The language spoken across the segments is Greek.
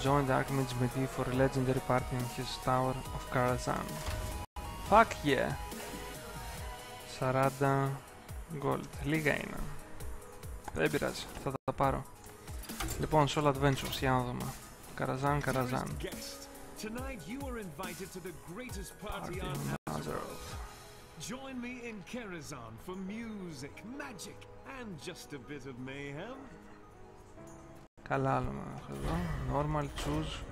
Join the Archmage's Melee for a legendary party in his Tower of Karazhan. Fuck yeah! 40 gold. Λίγα είναι. Δεν πειράζει, θα τα πάρω. Λοιπόν, Soul Adventures, για να δούμε. Karazhan. Tonight you are invited to the greatest party on Azeroth. Join me in Karazhan for music, magic, and just a bit of mayhem. Καλά, άλλο με έχω εδώ. Normal, choose.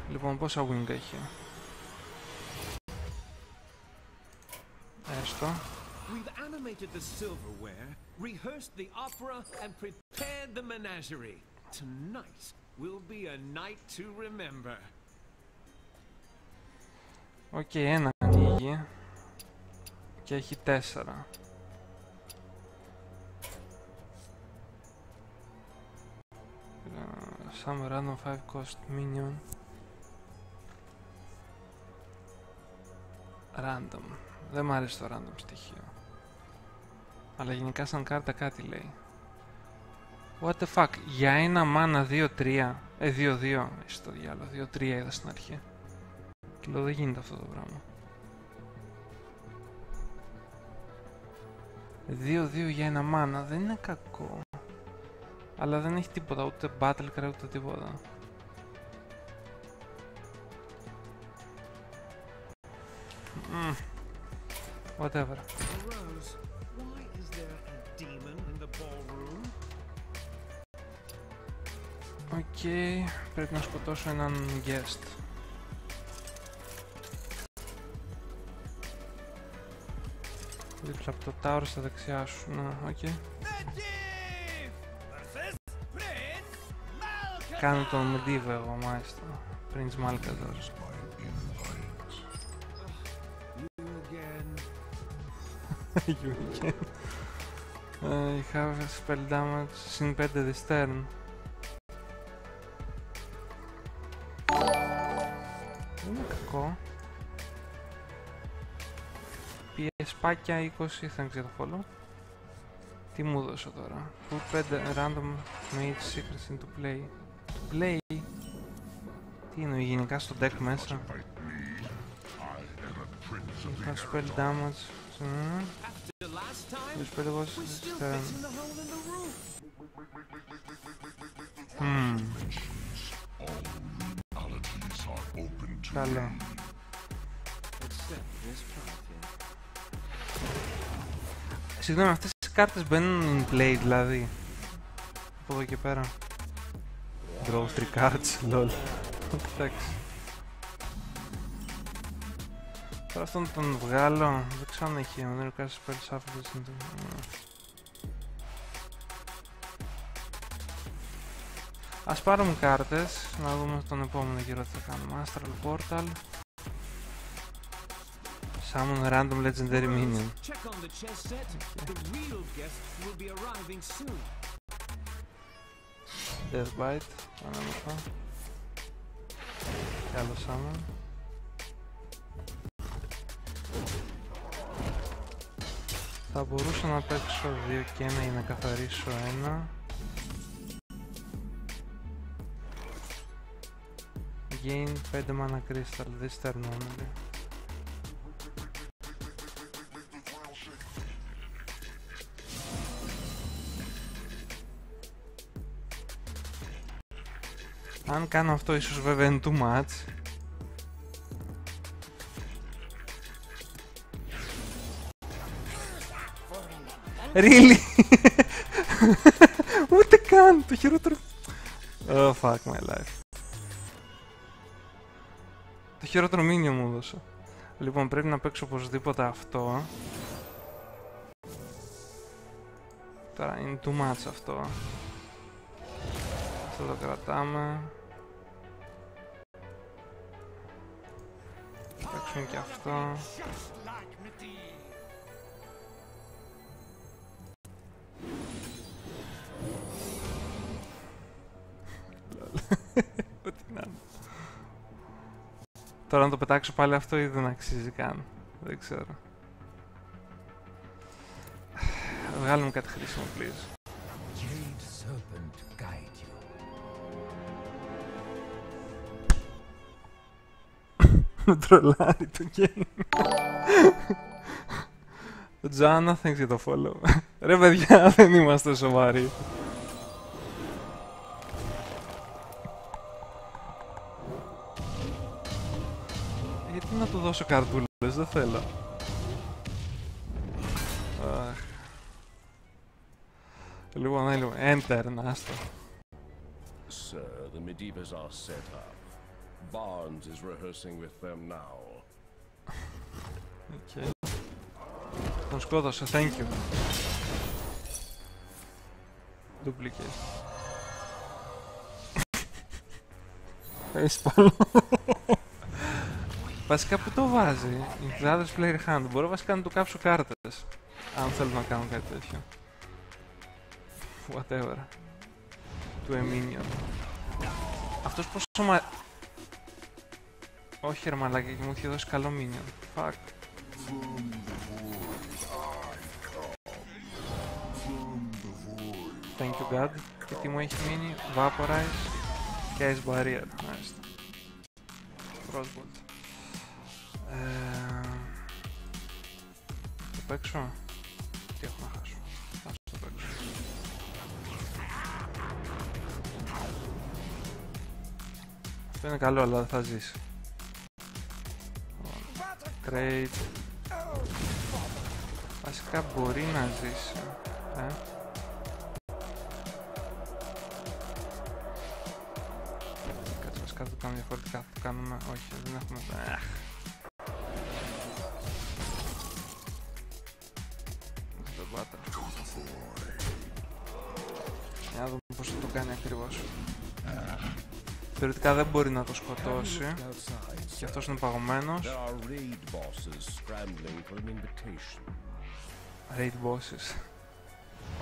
Λοιπόν, πόσα wing έχει? Έστω. We've animated the silverware, rehearsed the opera, and prepared the menagerie. Tonight will be a night to remember. Οκ, ένα ανοίγει. Και έχει 4. Some random 5 cost minion. Random. Δεν μ' αρέσει το random στοιχείο. Αλλά γενικά σαν κάρτα κάτι λέει. What the fuck. Για ένα mana 2-3. 2-2. Είσαι το διάλογο. 2-3 είδα στην αρχή. Και λέω δεν γίνεται αυτό το πράγμα. 2-2 για ένα mana δεν είναι κακό. Αλλά δεν έχει τίποτα, ούτε battle cry ούτε τίποτα. Whatever. Οκ, πρέπει να σκοτώσω έναν guest. Δίπλα από το tower στα δεξιά σου, να, οκ. Κάνω τον Medivh εγώ, μάλιστα. Prince Malkador. You again. You have spell damage, συν 5 this turn. Δεν είναι κακό. Πιεσπάκια 20, thanks για το follow. Τι μου δώσω τώρα? Put 5 random mage secrets into play. To play? Τι είναι γενικά στο deck μέσα? Είχα spell damage. Spell εγώ turn. Καλό. Συγγνώμη, αυτές οι κάρτες μπαίνουν in play δηλαδή? Από εδώ και πέρα. Draw 3 cards, lol. Εντάξει. Τώρα αυτόν να τον βγάλω, δεν ξέρω αν έχει ο Νερκάς spell shuffle. Ας πάρουμε κάρτες, να δούμε τον επόμενο γύρο τι θα κάνουμε. Astral Portal. Summon random legendary minion. Deathbite, ανάμεσα. Και άλλο summon. Θα μπορούσα να παίξω 2 και 1 ή να καθαρίσω 1. Gain 5 mana crystal this turn only. Αν κάνω αυτό ίσως βέβαια είναι too much. Really? Ούτε καν, το χειρότερο. Oh fuck my life. Το χειρότερο μήνυμα μου έδωσε. Λοιπόν, πρέπει να παίξω οπωσδήποτε αυτό. Τώρα είναι too much αυτό. Αυτό το κρατάμε. Παίξουμε και αυτό. Ό,τι να είναι. Τώρα να το πετάξω πάλι αυτό ή δεν αξίζει καν. Δεν ξέρω. Βγάλουμε κάτι χρήσιμο, please. με τρολάρει το game. Το Joanna, thanks για το follow. Ρε παιδιά, δεν είμαστε σοβαροί. Γιατί να του δώσω καρτούλες, δεν θέλω. Λοιπόν, enter, να άστο. Sir, the Medivhas are set up. Barnes is rehearsing with them now. Okay. Τον σκότωσε, thank you. Duplicate. Facepalm. Βασικά που το βάζει, in the other player hand. Μπορώ βασικά να του κάψω κάρτες. Αν θέλω να κάνω κάτι τέτοιο. Whatever. Του Eminion. Αυτός πόσο όχι ρε μαλάκα, μου είχε δώσει καλό minion. Fuck. Thank you God. Και τι μου έχει μείνει, Vaporize και Ice Barrier. Μάλιστα. Frostbolt. Το παίξω. Τι έχω να χάσω. Ας το παίξω. Αυτό είναι καλό, αλλά δεν θα ζήσει. Crate. Βασικά μπορεί να ζήσει. Κάτσε βασικά θα το κάνουμε διαφορετικά. Θα το κάνουμε... όχι, δεν έχουμε... Για να δούμε πώς θα το κάνει ακριβώς. Θεωρητικά δεν μπορεί να το σκοτώσει. Και αυτός είναι παγωμένος. Raid bosses.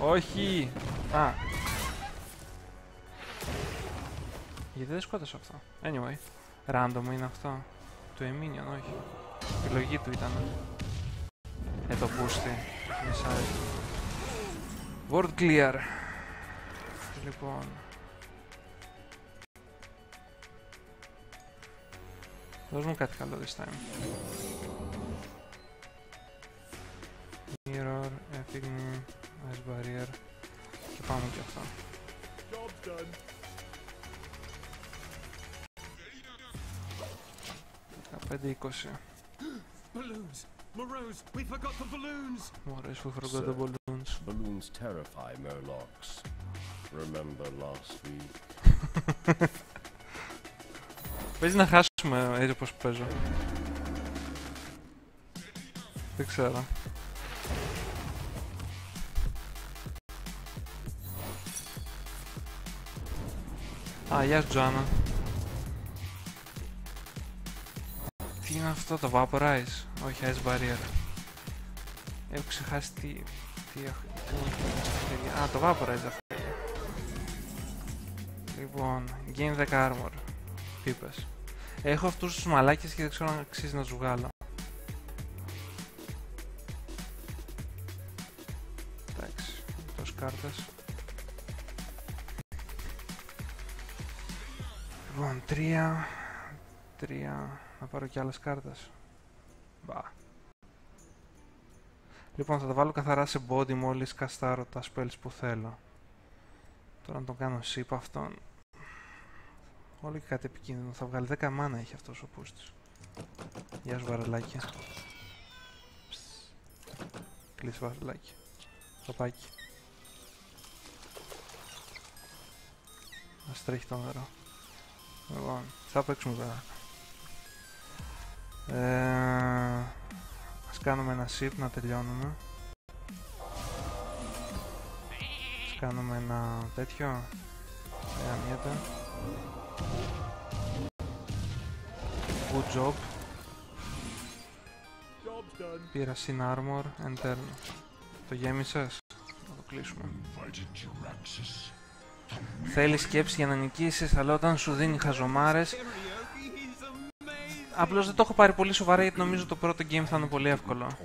Όχι! Α! Γιατί δεν σκότωσε αυτό. Anyway. Random είναι αυτό. Το Eminion, όχι. Η επιλογή του ήταν. Το boosty. World clear. Λοιπόν. Δώσ' μου κάτι καλό this time. Mirror, Epigny, Ice Barrier. Και πάμε και αυτό. 15-20. Balloons! Morose, we forgot the balloons! Morose, we forgot the balloons. Balloons terrify Murlocs. Remember last week? Παίζει να χάσουμε έτσι όπως παίζω. Δεν ξέρω. Α, γεια σου Τζοάννα. Τι είναι αυτό το Vaporize? Όχι, Ice Barrier. Έχω ξεχάσει τι έχω. Α, το Vaporize αυτό. Λοιπόν, gain 10 armor. Πίπες. Έχω αυτούς τους μαλάκες και δεν ξέρω αν αξίζει να τους βγάλω. Εντάξει, τόσες κάρτες. Λοιπόν, 3. Να πάρω και άλλες κάρτες. Μπα. Λοιπόν, θα τα βάλω καθαρά σε body μόλις καστάρω τα spells που θέλω. Τώρα να τον κάνω sip αυτόν. Όλο και κάτι επικίνδυνο. Θα βγάλει 10 μάνα έχει αυτός ο πούστης. Γεια σου βαρελάκι. Κλείσει βαρελάκι. Σοπάκι. Ας τρέχει το νερό. Λοιπόν, θα παίξουμε τώρα. Ας κάνουμε ένα sip να τελειώνουμε. Ας κάνουμε ένα τέτοιο. Αμιέται. Good job. Πήρα sin armor and turn. Το γέμισες? Να το κλείσουμε. Θέλεις σκέψη για να νικήσεις, αλλά όταν σου δίνει χαζομάρες... Απλώς δεν το έχω πάρει πολύ σοβαρά γιατί νομίζω το πρώτο game θα είναι πολύ εύκολο.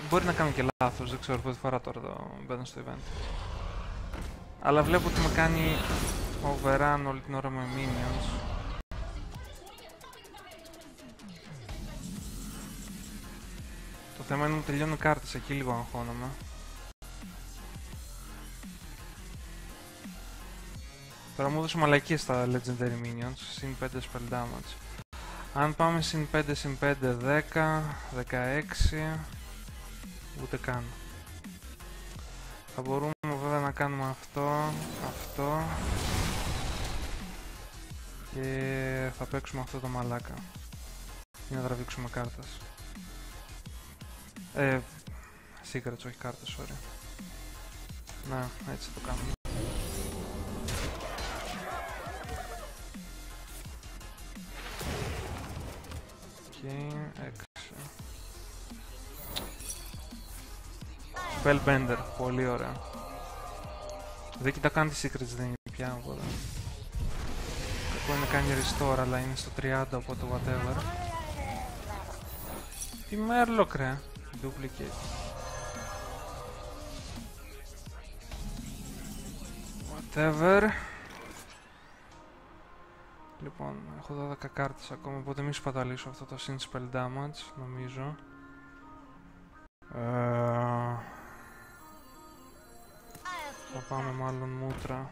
Μπορεί να κάνω και λάθος, δεν ξέρω, πρώτη φορά τώρα το μπαίνω στο event. Αλλά βλέπω ότι με κάνει overrun όλη την ώρα με minions. θέμα είναι ότι τελειώνουν κάρτες, εκεί λίγο αγχώνομαι. Τώρα μου έδωσε μαλακίες στα Legendary Minions, συν 5 spell damage. Αν πάμε συν 5, συν 5, 10, 16, ούτε καν. Θα μπορούμε βέβαια να κάνουμε αυτό και θα παίξουμε αυτό το μαλάκα για να τραβήξουμε κάρτες. Secrets, όχι κάρτες, sorry. Να, έτσι το κάνουμε. Και 6. Spellbender, πολύ ωραία. Δεν κοιτά καν τις secrets, δεν είναι πια, οπότε. Κακό είναι κάνει restore, αλλά είναι στο 30, οπότε whatever. Τι Murloc ρε, duplicate. Whatever. Λοιπόν, έχω 12 κάρτες ακόμα, οπότε μη σπαταλήσω αυτό το sin spell damage, νομίζω. Θα πάμε μάλλον μούτρα.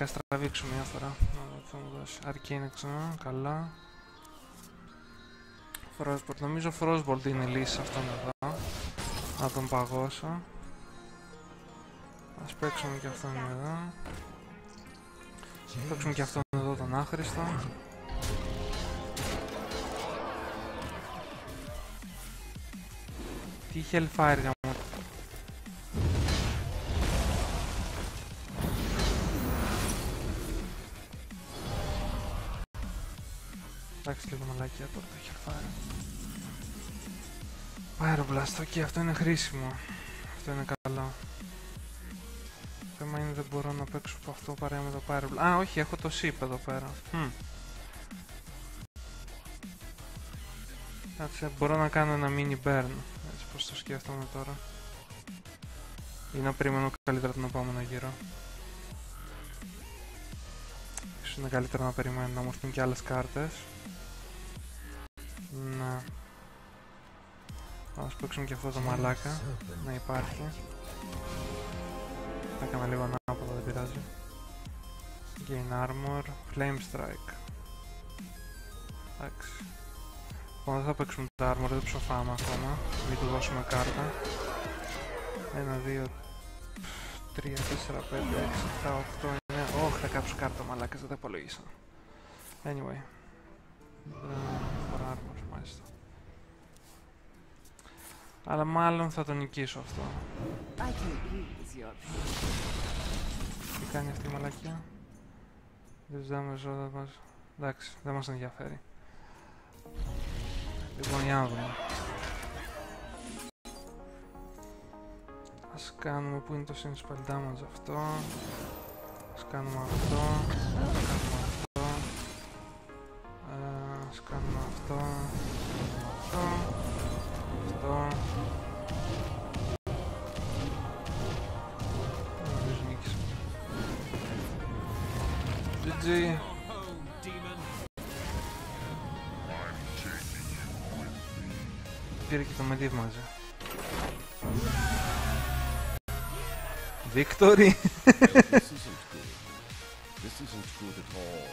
Ας τραβήξουμε μια φορά, να δω τι θα μου δώσει. Arcane ξανά, καλά. Frostbolt, νομίζω Frostbolt είναι λύση σε αυτόν εδώ. Να τον παγώσω. Ας παίξουμε και αυτόν εδώ. Ας παίξουμε και αυτόν εδώ τον άχρηστο. Τι Hellfire για μου. Εντάξει, λίγο μαλακία τώρα το Hellfire. Pyroblast, ok, αυτό είναι χρήσιμο. Αυτό είναι καλό. Το θέμα είναι δεν μπορώ να παίξω από αυτό παρέα με το Pyroblast. Α, όχι, έχω το Sip εδώ πέρα. Κάτσε, μπορώ να κάνω ένα mini burn. Έτσι πως το σκέφτομαι τώρα. Ή να περιμένω καλύτερα τον επόμενο γύρο. Ίσως είναι καλύτερα να περιμένω να μου έρθουν και άλλες κάρτες. Να. Ας παίξουμε και αυτό το μαλάκα. Να υπάρχει. Θα έκανα λίγο ανάποδα, δεν πειράζει. Gain armor. Flame strike. Εντάξει. Λοιπόν, δεν θα παίξουμε το armor, δεν ψοφάμε ακόμα. Μην του δώσουμε κάρτα. 1, 2, 3, 4, 5, 6, 7, 8, 9. Όχι, θα κάψω κάρτα μαλάκας, δεν τα υπολογίσα. Anyway. For armor, μάλιστα. Αλλά μάλλον θα τον νικήσω αυτό. Τι κάνει αυτή η μαλακία? Δεν ζητάμε ζώα μας. Εντάξει, δεν μας ενδιαφέρει. Λοιπόν, για να δούμε. Ας κάνουμε που είναι το sin spell damage αυτό. Ας κάνουμε αυτό. Ας κάνουμε αυτό. Αυτό. Αυτό. Νομίζω νίκησα. GG. Πήρε και το Medivh μαζί. Victory! This isn't good. This isn't good at all.